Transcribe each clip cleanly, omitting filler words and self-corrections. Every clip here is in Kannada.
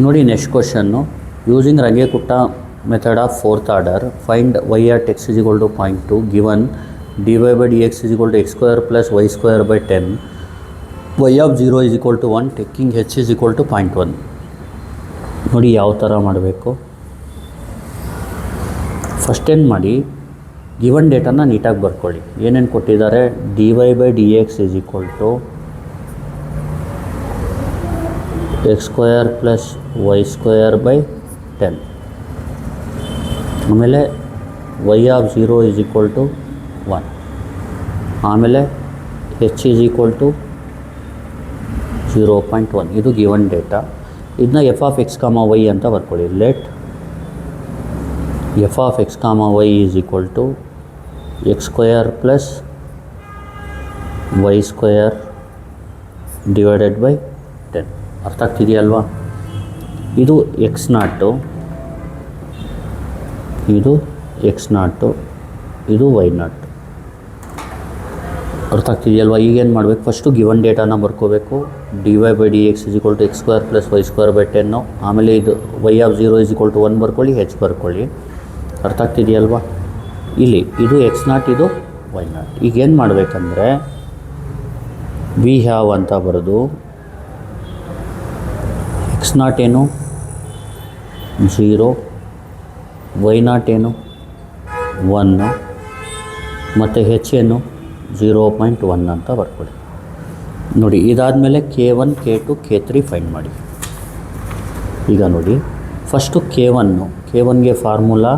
ನೋಡಿ next question. Using Runge Kutta method of fourth order find y at x is equal to 0.2 given dy by dx is equal to x square plus y square by 10 y of 0 is equal to 1 taking h is equal to 0.1. ನೋಡಿ ಯಾವ ಥರ ಮಾಡಬೇಕು. ಫಸ್ಟ್ ಏನು ಮಾಡಿ, ಗಿವನ್ ಡೇಟಾನ ನೀಟಾಗಿ ಬರ್ಕೊಳ್ಳಿ. ಏನೇನು ಕೊಟ್ಟಿದ್ದಾರೆ, dy by dx is equal to x square plus y square by 10. ಆಮೇಲೆ y of 0 is equal to 1. ಆಮೇಲೆ h is equal to 0.1. ಇದು ಗಿವನ್ ಡೇಟಾ. ಇದನ್ನ ಎಫ್ ಆಫ್ ಎಕ್ಸ್ ಕಾಮ ವೈ ಅಂತ ಬರ್ಕೊಳ್ಳಿ. ಲೆಟ್ ಎಫ್ ಆಫ್ ಎಕ್ಸ್ ಕಾಮ y is equal to x square plus y square divided by 10. ಅರ್ಥ ಆಗ್ತಿದೆಯಲ್ವಾ? ಇದು ಎಕ್ಸ್ ನಾಟು, ಇದು ಎಕ್ಸ್ ನಾಟು, ಇದು ವೈ ನಾಟ್. ಅರ್ಥ ಆಗ್ತಿದೆಯಲ್ವಾ? ಈಗೇನು ಮಾಡಬೇಕು, ಫಸ್ಟು ಗಿವನ್ ಡೇಟಾನ ಬರ್ಕೋಬೇಕು. D y by d x is equal to x square plus y square by 10. ಆಮೇಲೆ ಇದು y of 0 is equal to 1 ಬರ್ಕೊಳ್ಳಿ, ಹೆಚ್ ಬರ್ಕೊಳ್ಳಿ. ಅರ್ಥ ಆಗ್ತಿದೆಯಲ್ವಾ? ಇಲ್ಲಿ ಇದು ಎಕ್ಸ್ ನಾಟ್, ಇದು ವೈ ನಾಟ್. ಈಗೇನು ಮಾಡಬೇಕಂದ್ರೆ ವಿ ಹ್ಯಾವ್ ಅಂತ ಬರೆದು ಎಕ್ಸ್ ನಾಟ್ ಏನು 0, ವೈ ನಾಟ್ ಏನು 1 ಮತ್ತು ಹೆಚ್ ಏನು 0.1 ಅಂತ ಬರ್ಕೊಳ್ಳಿ. ನೋಡಿ, ಇದಾದಮೇಲೆ K1, K2, K3 ಫೈಂಡ್ ಮಾಡಿ. ಈಗ ನೋಡಿ, ಫಸ್ಟು K1ಗೆ formula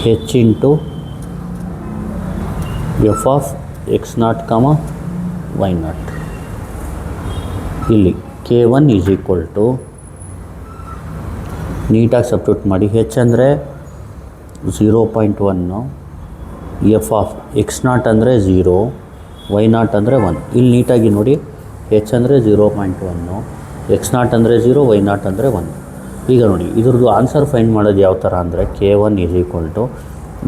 h into f of x naught comma y naught. ಇಲ್ಲಿ K1 ಈಸ್ ಈಕ್ವಲ್ ಟು, ನೀಟಾಗಿ ಸಬ್ಸ್ಟಿಟ್ಯೂಟ್ ಮಾಡಿ. ಹೆಚ್ ಅಂದರೆ 0.1, ಎಫ್ ಆಫ್ ಎಕ್ಸ್ ನಾಟ್ ಅಂದರೆ 0, ವೈ ನಾಟ್ ಅಂದರೆ 1. ಇಲ್ಲಿ ನೀಟಾಗಿ ನೋಡಿ, ಹೆಚ್ ಅಂದರೆ 0.1, ಎಕ್ಸ್ ನಾಟ್ ಅಂದರೆ 0, ವೈ ನಾಟ್ ಅಂದರೆ 1. ಈಗ ನೋಡಿ, ಇದ್ರದ್ದು ಆನ್ಸರ್ ಫೈಂಡ್ ಮಾಡೋದು ಯಾವ ಥರ ಅಂದರೆ K1 ಈಸ್ ಈಕ್ವಲ್ ಟು,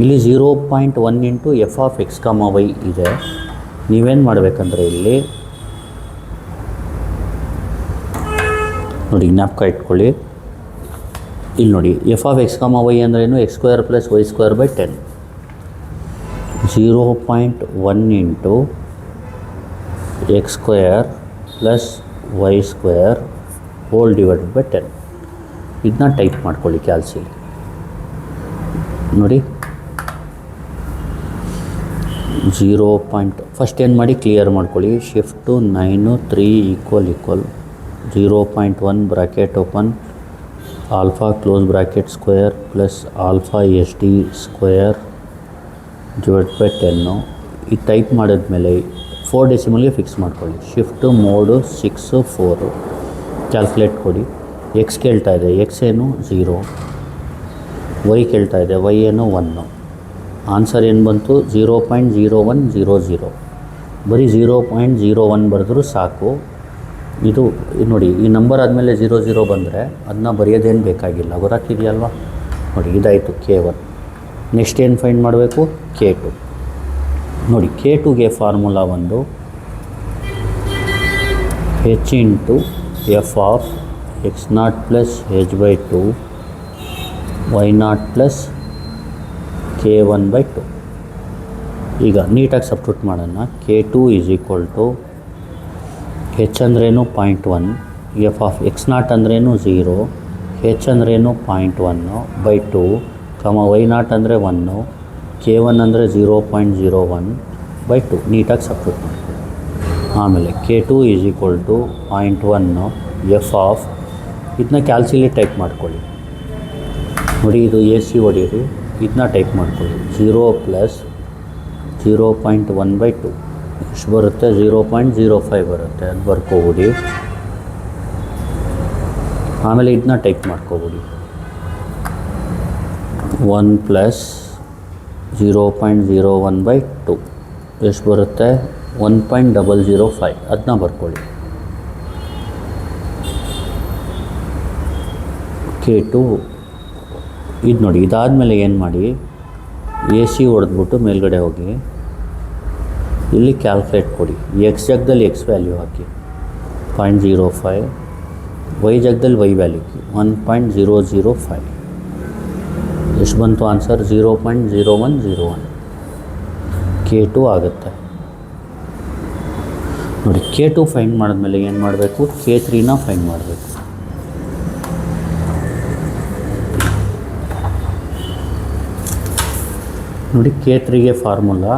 ಇಲ್ಲಿ 0.1 ಇಂಟು ಎಫ್ ಆಫ್ ಎಕ್ಸ್ ಕಾಮ ವೈ ಇದೆ. ನೀವೇನು ಮಾಡಬೇಕಂದ್ರೆ ಇಲ್ಲಿ ನೋಡಿ, ಜ್ಞಾಪಕ ಇಟ್ಕೊಳ್ಳಿ. ಇಲ್ಲಿ ನೋಡಿ, ಎಫ್ ಆಫ್ ಎಕ್ಸ್ ಕಾಮ ವೈ ಅಂದ್ರೇನು, x square plus y square by 10. 0.1 into x square plus y square whole divided by 10. ಇದನ್ನ ಟೈಪ್ ಮಾಡ್ಕೊಳ್ಳಿ ಕ್ಯಾಲ್ಸಿ. ನೋಡಿ 0. ಫಸ್ಟ್ ಏನು ಮಾಡಿ, ಕ್ಲಿಯರ್ ಮಾಡ್ಕೊಳ್ಳಿ. Shift 9, 3 equal 0.1 bracket open, alpha close bracket square plus alpha s d square divide by 10. ಈ ಟೈಪ್ ಮಾಡಿದ್ಮೇಲೆ 4 ಡೆಸಿಮಲ್ಗೆ ಫಿಕ್ಸ್ ಮಾಡ್ಕೊಳ್ಳಿ. ಶಿಫ್ಟು ಮೋಡು 6, 4 ಕ್ಯಾಲ್ಕುಲೇಟ್ ಕೊಡಿ. ಎಕ್ಸ್ ಕೇಳ್ತಾ ಇದೆ, ಎಕ್ಸ್ ಏನು 0, ವೈ ಕೇಳ್ತಾ ಇದೆ, ವೈ ಏನು 1. ಆನ್ಸರ್ ಏನು ಬಂತು, 0.0100. ಬರೀ 0.01 ಬರೆದ್ರೂ ಸಾಕು. ಇದು ನೋಡಿ, ಈ ನಂಬರ್ ಆದಮೇಲೆ 00 ಬಂದರೆ ಅದನ್ನ ಬರೆಯೋದೇನು ಬೇಕಾಗಿಲ್ಲ. ಗೊತ್ತಾಗ್ತಿದೆಯಲ್ವಾ? ನೋಡಿ, ಇದಾಯಿತು K1. ನೆಕ್ಸ್ಟ್ ಏನು ಫೈಂಡ್ ಮಾಡಬೇಕು, K2. ನೋಡಿ, K2ಗೆ ಫಾರ್ಮುಲಾ ಒಂದು h into f of x naught plus h by 2, y naught plus K1 by 2. ಈಗ ನೀಟಾಗಿ ಸಬ್ಸ್ಟಿಟ್ಯೂಟ್ ಮಾಡೋಣ. K2 ಈಸ್ ಈಕ್ವಲ್ ಟು ಹೆಚ್ ಅಂದ್ರೇನು 0.1, ಎಫ್ ಆಫ್ ಎಕ್ಸ್ ನಾಟ್ ಅಂದ್ರೇನು 0, ಹೆಚ್ ಅಂದ್ರೇನು 0.1 ಬೈ 2, ವೈ ನಾಟ್ ಅಂದರೆ 1, K1 ಅಂದರೆ 0.01 ಬೈ 2. ನೀಟಾಗಿ ಸಬ್ಸ್ಟಿಟ್ಯೂಟ್ ಮಾಡ್ಕೊಳ್ಳಿ. ಆಮೇಲೆ K2 is equal to 0.1 f of, ಇದನ್ನ ಕ್ಯಾಲ್ಸಿಲಿ ಟೈಪ್ ಮಾಡ್ಕೊಳ್ಳಿ. ನೋಡಿ, ಇದು ಎ ಸಿ ಹೊಡೀರಿ, ಇದನ್ನ ಟೈಪ್ ಮಾಡ್ಕೊಳ್ಳಿ. 0 ಪ್ಲಸ್ 0.1 ಬೈ 2 ಎಷ್ಟು ಬರುತ್ತೆ, 0.05 ಬರುತ್ತೆ. ಅದು ಬರ್ಕೋಬಿಡಿ. ಆಮೇಲೆ ಇದನ್ನ ಟೈಪ್ ಮಾಡ್ಕೋಬಿಡಿ. 1 ಪ್ಲಸ್ 0.01 ಬೈ 2 ಎಷ್ಟು ಬರುತ್ತೆ, 1.005. ಅದನ್ನ ಬರ್ಕೊಳ್ಳಿ. K2 ಇದು ನೋಡಿ, ಇದಾದಮೇಲೆ ಏನು ಮಾಡಿ, ಎ ಸಿ ಹೊಡೆದ್ಬಿಟ್ಟು ಮೇಲ್ಗಡೆ ಹೋಗಿ ಇಲ್ಲಿ ಕ್ಯಾಲ್ಕುಲೇಟ್ ಕೊಡಿ. ಎಕ್ಸ್ ಜಾಗದಲ್ಲಿ ಎಕ್ಸ್ ವ್ಯಾಲ್ಯೂ ಹಾಕಿ 0.05 ವೈ ಜಾಗದಲ್ಲಿ ವೈ ವ್ಯಾಲ್ಯೂಗೆ 1.005 ಎಷ್ಟು ಬಂತು ಆನ್ಸರ್? 0.0101 K2 ಆಗುತ್ತೆ. ನೋಡಿ K2 ಫೈಂಡ್ ಮಾಡಿದ್ಮೇಲೆ ಏನು ಮಾಡಬೇಕು? K3ನ ಫೈಂಡ್ ಮಾಡಬೇಕು. ನೋಡಿ K3ಗೆ formula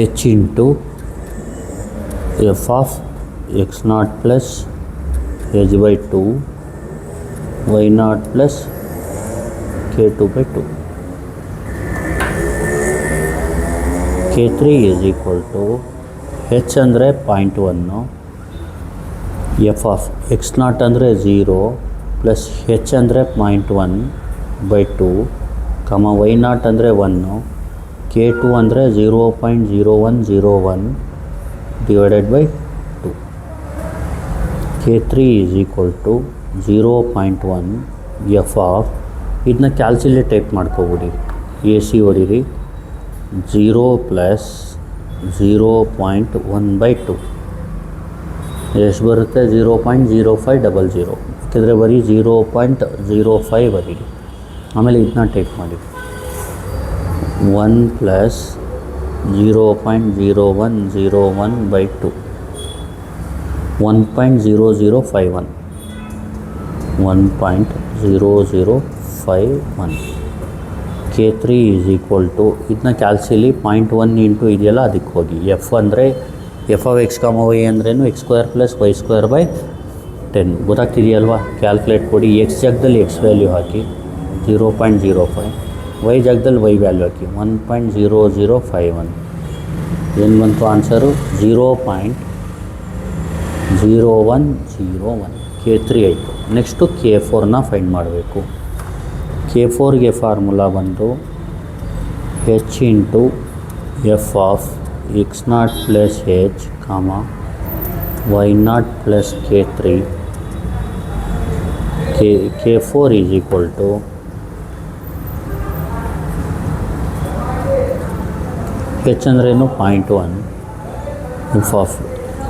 H into f of x0 plus h/2 y0 plus K2/2. K3 is equal to H ಅಂದರೆ 0.1, ಎಫ್ ಆಫ್ x0 ಅಂದರೆ 0 ಪ್ಲಸ್ H ಅಂದರೆ 0.1/2, y0 ಅಂದರೆ 1, K2 ಅಂದರೆ 0.0101 divided by 2. K3 is equal to 0.1 f of, ಇದನ್ನ ಕ್ಯಾಲ್ಕುಲೇಟ್ ಟೈಪ್ ಮಾಡ್ಕೊಬಿಡಿ, ಎ ಸಿ ಹೊಡೀರಿ, 0 ಪ್ಲಸ್ 0.1/2 ಎಷ್ಟು ಬರುತ್ತೆ? 0.0500. ಯಾಕೆಂದರೆ ಬರೀ 0.05 ಬರೀರಿ. ಆಮೇಲೆ ಇದನ್ನ ಟೈಪ್ ಮಾಡಿ, 1 plus 0.0101/2 1.0051 1.0051. K3 is equal to, ಇದನ್ನ ಕ್ಯಾಲ್ಸಿಲಿ 0.1 ಇಂಟು ಇದೆಯಲ್ಲ ಅದಕ್ಕೆ ಹೋಗಿ, ಎಫ್ ಅಂದರೆ ಎಫ್ ಆಫ್ x, y ಅಂದ್ರೇನು x² ಪ್ಲಸ್ y²/10 ಗೊತ್ತಾಗ್ತಿದೆಯಲ್ವಾ? ಕ್ಯಾಲ್ಕುಲೇಟ್ ಕೊಡಿ, x ಜಾಗದಲ್ಲಿ x ವ್ಯಾಲ್ಯೂ ಹಾಕಿ 0.05, y ಜಾಗದಲ್ಲಿ y ವ್ಯಾಲ್ಯೂ ಹಾಕಿ 1.0051. ಏನು ಬಂತು ಆನ್ಸರು? 0.0101. K3 ಆಯಿತು. ನೆಕ್ಸ್ಟು K4ನ ಫೈಂಡ್ ಮಾಡಬೇಕು. K4ಗೆ ಫಾರ್ಮುಲಾ ಬಂದು H into f of x0 plus H, y0 plus K3. K4 is equal to H ಅಂದ್ರೇನು 0.1, ಎಫ್ ಆಫ್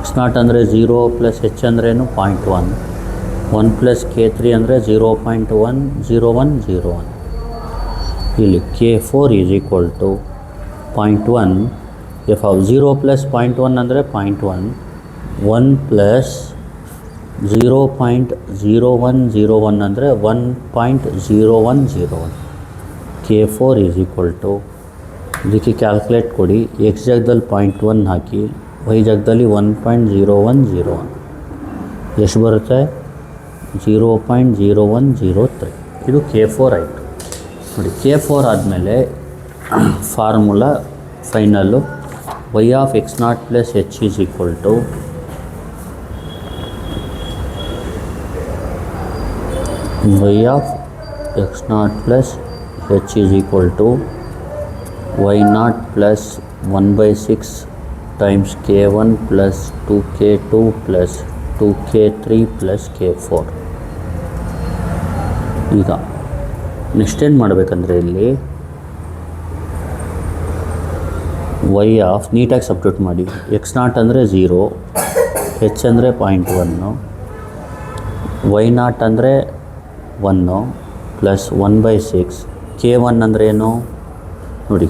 x0 ಅಂದರೆ 0 ಪ್ಲಸ್ H ಅಂದ್ರೇನು 0.1, 1 ಪ್ಲಸ್ K3 ಅಂದರೆ 0.10101. ಇಲ್ಲಿ K4 is equal to 0.1 f of 0 plus 0.1 ಅಂದರೆ 0.1, 1 ಪ್ಲಸ್ 0.0101 ಅಂದರೆ 1.0101. K4 ಈಸ್ ಈಕ್ವಲ್ ಟು, ಇದಕ್ಕೆ ಕ್ಯಾಲ್ಕುಲೇಟ್ ಕೊಡಿ, x ಜಾಗದಲ್ಲಿ 0.1 ಹಾಕಿ, y ಜಾಗದಲ್ಲಿ 1.0101 ಎಷ್ಟು ಬರುತ್ತೆ? 0.0103. ಇದು K4 ಆಯಿತು. ನೋಡಿ K4 ಆದಮೇಲೆ formula final y of x0 plus H is equal to y of x0 plus H is equal to y0 plus 1/6 times K1 plus 2K2 plus 2K3 plus K4. ಈಗ ನೆಕ್ಸ್ಟ್ ಏನು ಮಾಡಬೇಕಂದ್ರೆ ಇಲ್ಲಿ y ಆಫ್ ನೀಟಾಗಿ ಸಬ್ಸ್ಟಿಟ್ಯೂಟ್ ಮಾಡಿ, x0 ಅಂದರೆ 0, H ಅಂದರೆ 0.1, y0 ಅಂದರೆ 1 ಪ್ಲಸ್ 1/6, K1 ಅಂದರೆ ಏನು ನೋಡಿ,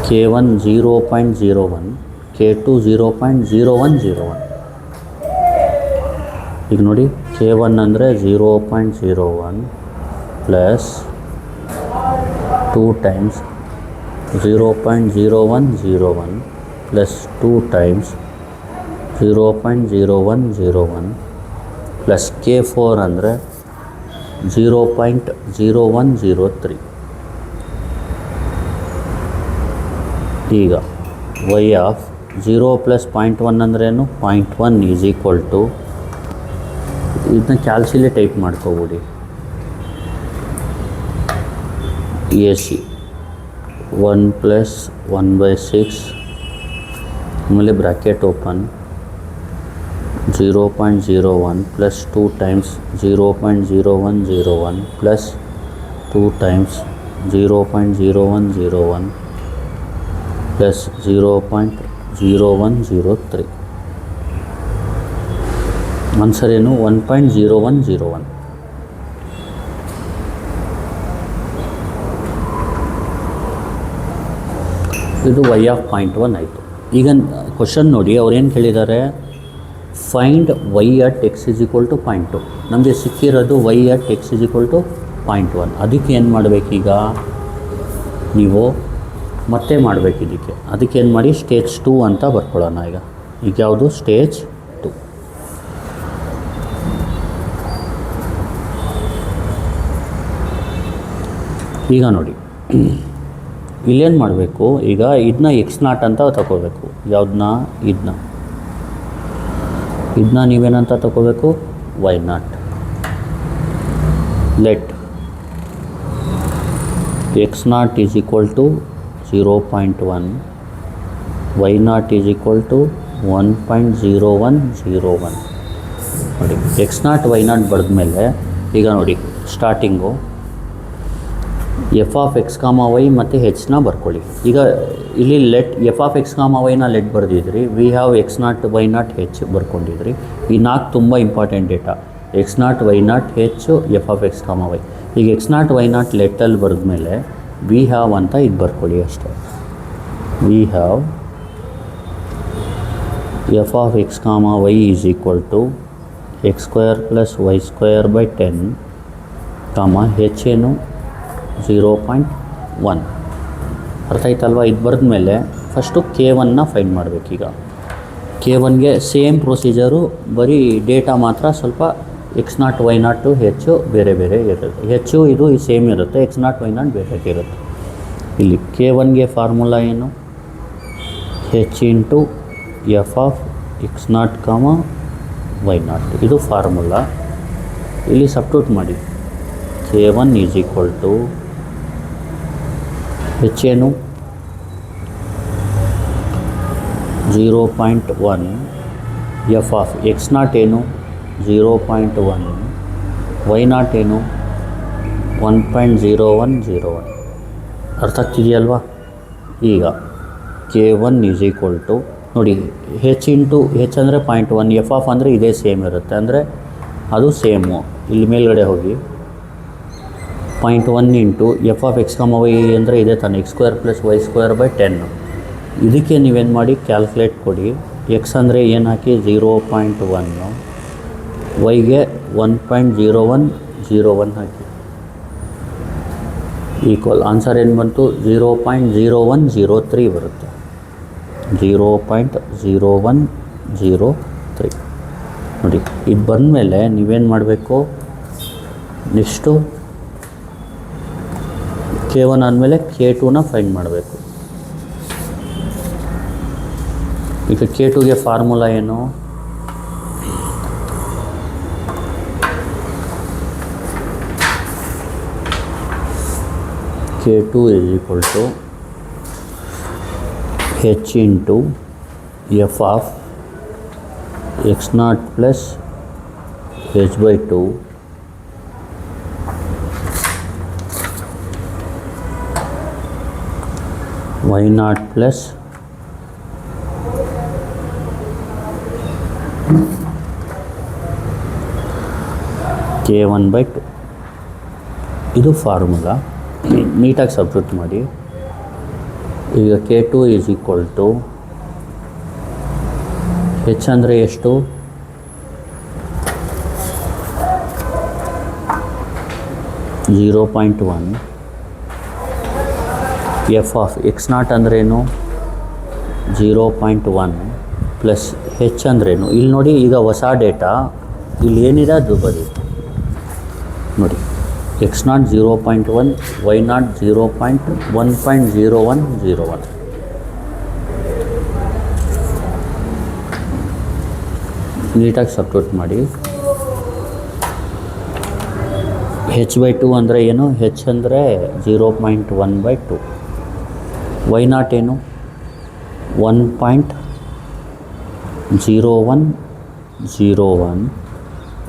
K1 0.01, K2 0.0101. ಈಗ ನೋಡಿ K1 ಅಂದರೆ 0.01 plus 2 times 0.0101 plus 2 times 0.0101 plus K4 ಅಂದರೆ 0.0103. ಈಗ y ಆಫ್ 0 ಪ್ಲಸ್ 0.1 ಅಂದ್ರೇನು 0.1 ಈಸ್ ಈಕ್ವಲ್ ಟು, ಇದನ್ನ ಕ್ಯಾಲ್ಕುಲೇಟ್ ಟೈಪ್ ಮಾಡ್ಕೊಬಿಡಿ, ಎ ಸಿ 1 ಪ್ಲಸ್ 1/6 ಆಮೇಲೆ bracket open 0.01 plus 2 times 0.0101 plus 2 times 0.0101 plus 0.0103 0.0103. Answer ಏನು? 1.0101. ಇದು y ಆಫ್ 0.1 ಆಯಿತು. ಈಗ ಕ್ವಶನ್ ನೋಡಿ, ಅವ್ರೇನು ಕೇಳಿದ್ದಾರೆ, find y at x is equal to 0.2. ನಮಗೆ ಸಿಕ್ಕಿರೋದು y at x is equal to 0.1. ಅದಕ್ಕೆ ಏನು ಮಾಡಬೇಕೀಗ ನೀವು ಮತ್ತೆ ಮಾಡಬೇಕು ಅದಕ್ಕೆ ಏನು ಮಾಡಿ, ಸ್ಟೇಜ್ 2 ಅಂತ ಬರ್ಕೊಳ್ಳೋಣ. ಈಗ ಯಾವುದು? ಸ್ಟೇಜ್ 2. ಈಗ ನೋಡಿ, ಇಲ್ಲೇನು ಮಾಡಬೇಕು, ಈಗ ಇದನ್ನ x0 ಅಂತ ತಗೋಬೇಕು. ಯಾವುದನ್ನ? ಇದನ್ನ ನೀವೇನಂತ ತಗೋಬೇಕು? y0. Let x0 is equal to 0.1, y0 is equal to 1.0101. ನೋಡಿ, x0 y0 ಬರೆದ್ಮೇಲೆ ಈಗ ನೋಡಿ ಸ್ಟಾರ್ಟಿಂಗು ಎಫ್ ಆಫ್ ಎಕ್ಸ್ ಕಾಮ ವೈ ಮತ್ತು ಹೆಚ್ನ ಬರ್ಕೊಳ್ಳಿ. ಈಗ ಇಲ್ಲಿ let f of X comma ವೈನ ಲೆಟ್ ಬರೆದಿದ್ರಿ, we have x0 y0 h ಬರ್ಕೊಂಡಿದ್ರಿ. ಈ 4 ತುಂಬ ಇಂಪಾರ್ಟೆಂಟ್ ಡೇಟಾ. x0 y0 ಹೆಚ್ಚು ಎಫ್ ಆಫ್ ಎಕ್ಸ್ ಕಾಮ ವೈ. ಈಗ x0 y0 ಲೆಟ್ಟಲ್ಲಿ ಬರೆದ್ಮೇಲೆ ವಿ ಹ್ಯಾವ್ ಅಂತ ಇದು ಬರ್ಕೊಳ್ಳಿ ಅಷ್ಟೇ. We have f of X ಕಾಮ y is equal to x² + y² / 10 ಕಾಮ ಹೆಚ್ಚೇನು 0.1. ಅರ್ಥ ಆಯ್ತಲ್ವ? ಇದು ಬರೆದ್ಮೇಲೆ ಫಸ್ಟು K1ನ ಫೈಂಡ್ ಮಾಡಬೇಕೀಗ. K1ಗೆ ಸೇಮ್ ಪ್ರೊಸೀಜರು, ಬರೀ ಡೇಟಾ ಮಾತ್ರ ಸ್ವಲ್ಪ x0 y0 ಹೆಚ್ಚು ಬೇರೆ ಬೇರೆ ಇರುತ್ತೆ. ಹೆಚ್ಚು ಇದು ಸೇಮ್ ಇರುತ್ತೆ, x0 y0 ಬೇರೆ ಇರುತ್ತೆ. ಇಲ್ಲಿ K1ಗೆ ಫಾರ್ಮುಲಾ ಏನು? h into f of x0, y0. ಇದು ಫಾರ್ಮುಲಾ. ಇಲ್ಲಿ ಸಬ್ಸ್ಟಿಟ್ಯೂಟ್ ಮಾಡಿ. K1 ಈಸ್ ಈಕ್ವಲ್ ಟು ಹೆಚ್ಚೇನು 0.1, ಎಫ್ ಆಫ್ x0 ಏನು 0.1, y0 ಏನು 1.0101. ಅರ್ಥ ಆಗ್ತಿದೆಯಲ್ವಾ? ಈಗ K1 ಈಸ್ ಈಕ್ವಲ್ ಟು ನೋಡಿ, ಹೆಚ್ ಇಂಟು ಹೆಚ್ ಅಂದರೆ 0.1, ಎಫ್ ಆಫ್ ಅಂದರೆ ಇದೇ ಸೇಮ್ ಇರುತ್ತೆ, ಅಂದರೆ ಅದು ಸೇಮು. ಇಲ್ಲಿ ಮೇಲ್ಗಡೆ ಹೋಗಿ 0.1 ಇಂಟು ಎಫ್ ಆಫ್ ಎಕ್ಸ್ ಕಾಮ ವೈ ಅಂದರೆ ಇದೆ ತಾನೆ, x² + y² / 10. ಇದಕ್ಕೆ ನೀವೇನು ಮಾಡಿ, ಕ್ಯಾಲ್ಕುಲೇಟ್ ಕೊಡಿ. ಎಕ್ಸ್ ಅಂದರೆ ಏನು ಹಾಕಿ 0.1, ವೈಗೆ 1.0101 ಹಾಕಿ. ಈಕ್ವಲ್ ಆನ್ಸರ್ ಏನು ಬಂತು? 0.0103 ಬರುತ್ತೆ. 0.0103 ನೋಡಿ. ಇದು ಬಂದಮೇಲೆ ನೀವೇನು ಮಾಡಬೇಕು, ನೆಕ್ಸ್ಟು K1 ಆದಮೇಲೆ K2ನ ಫೈಂಡ್ ಮಾಡಬೇಕು. ಈಗ K2ಗೆ ಫಾರ್ಮುಲಾ ಏನು? K2 is equal to h into f of x0 + h/2 y0 + K1/2. ಇದು ಫಾರ್ಮುಲಾ. ನೀಟಾಗಿ ಸಬ್ಸ್ಟಿಟ್ಯೂಟ್ ಮಾಡಿ. ಈಗ K2 ಈಸ್ ಈಕ್ವಲ್ ಟು ಹೆಚ್ ಅಂದರೆ ಎಷ್ಟು? 0.1, ಎಫ್ ಆಫ್ x0 ಅಂದ್ರೇನು 0.1 ಪ್ಲಸ್ ಹೆಚ್ ಅಂದ್ರೇನು? ಇಲ್ಲಿ ನೋಡಿ, ಈಗ ಹೊಸ ಡೇಟಾ ಇಲ್ಲಿ ಏನಿದೆ ಅದು ಬರೀ ನೋಡಿ. x0 0.1, y0 1.0101. ನೀಟಾಗಿ ಸಬ್ಸ್ಟಿಟ್ಯೂಟ್ ಮಾಡಿ. h/2 ಅಂದರೆ ಏನು? ಹೆಚ್ ಅಂದರೆ 0.1/2. y0 ಏನು 1.0101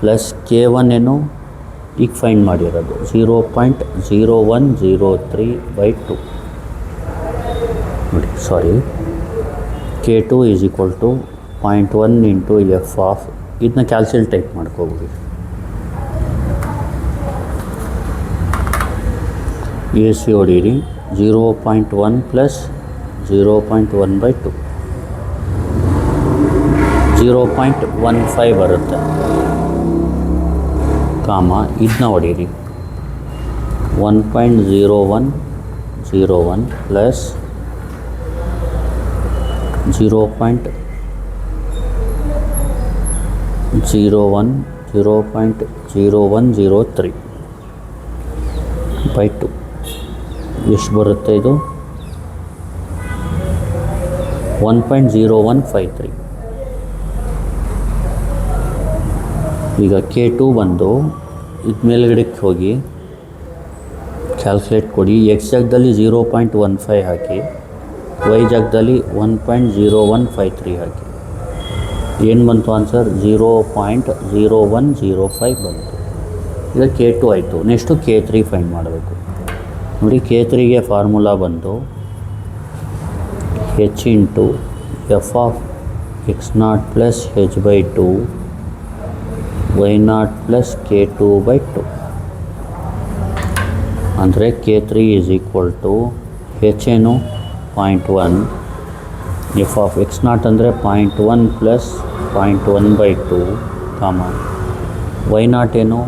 ಪ್ಲಸ್ K1 ಏನು ಈಗ ಫೈಂಡ್ ಮಾಡಿರೋದು 0.0103/2. ನೋಡಿ, sorry, K2 is equal to 0.1 into f of, ಇದನ್ನ ಕ್ಯಾಲ್ಸಿಲ್ ಟೈಪ್ ಮಾಡ್ಕೋಬೋದು. ಎ ಸಿ ಹೊಡೀರಿ, 0.1 ಪ್ಲಸ್ 0.1/2 0.15 ಬರುತ್ತೆ, ಕಾಮ ಇದನ್ನ ಹೊಡೀರಿ, 1.0101 ಪ್ಲಸ್ 0.0103 ಬೈ 2 ಎಷ್ಟು ಬರುತ್ತೆ ಇದು? 1.0153. ಈಗ K2 ಬಂದು ಇದು ಮೇಲ್ಗಡೆಗೆ ಹೋಗಿ ಕ್ಯಾಲ್ಕುಲೇಟ್ ಕೊಡಿ, ಎಕ್ಸ್ ಜಾಗದಲ್ಲಿ 0.15 ಹಾಕಿ, ವೈ ಜಾಗದಲ್ಲಿ 1.0153 ಹಾಕಿ, ಏನು ಬಂತು ಆನ್ಸರ್? 0.0105 ಬಂತು. ಈಗ K2 ಆಯಿತು. ನೆಕ್ಸ್ಟು K3 ಫೈಂಡ್ ಮಾಡಬೇಕು. ನೋಡಿ, K3ಗೆ ಫಾರ್ಮುಲಾ ಬಂದು H into f of x0 plus h/2 y0 plus K2/2 ಅಂದರೆ K3 is equal to H ಏನು 0.1, ಎಫ್ ಆಫ್ x0 ಅಂದರೆ 0.1 ಪ್ಲಸ್ 0.1/2 ಕಾಮ y0 ಏನು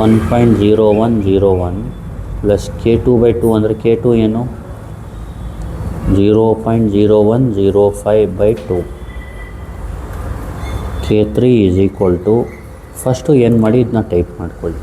1.0101 ಪ್ಲಸ್ K2/2 ಅಂದರೆ K2 ಏನು 0.0105/2. K3 is equal to, first ಏನು ಮಾಡಿ ಇದನ್ನ ಟೈಪ್ ಮಾಡ್ಕೊಳ್ಳಿ,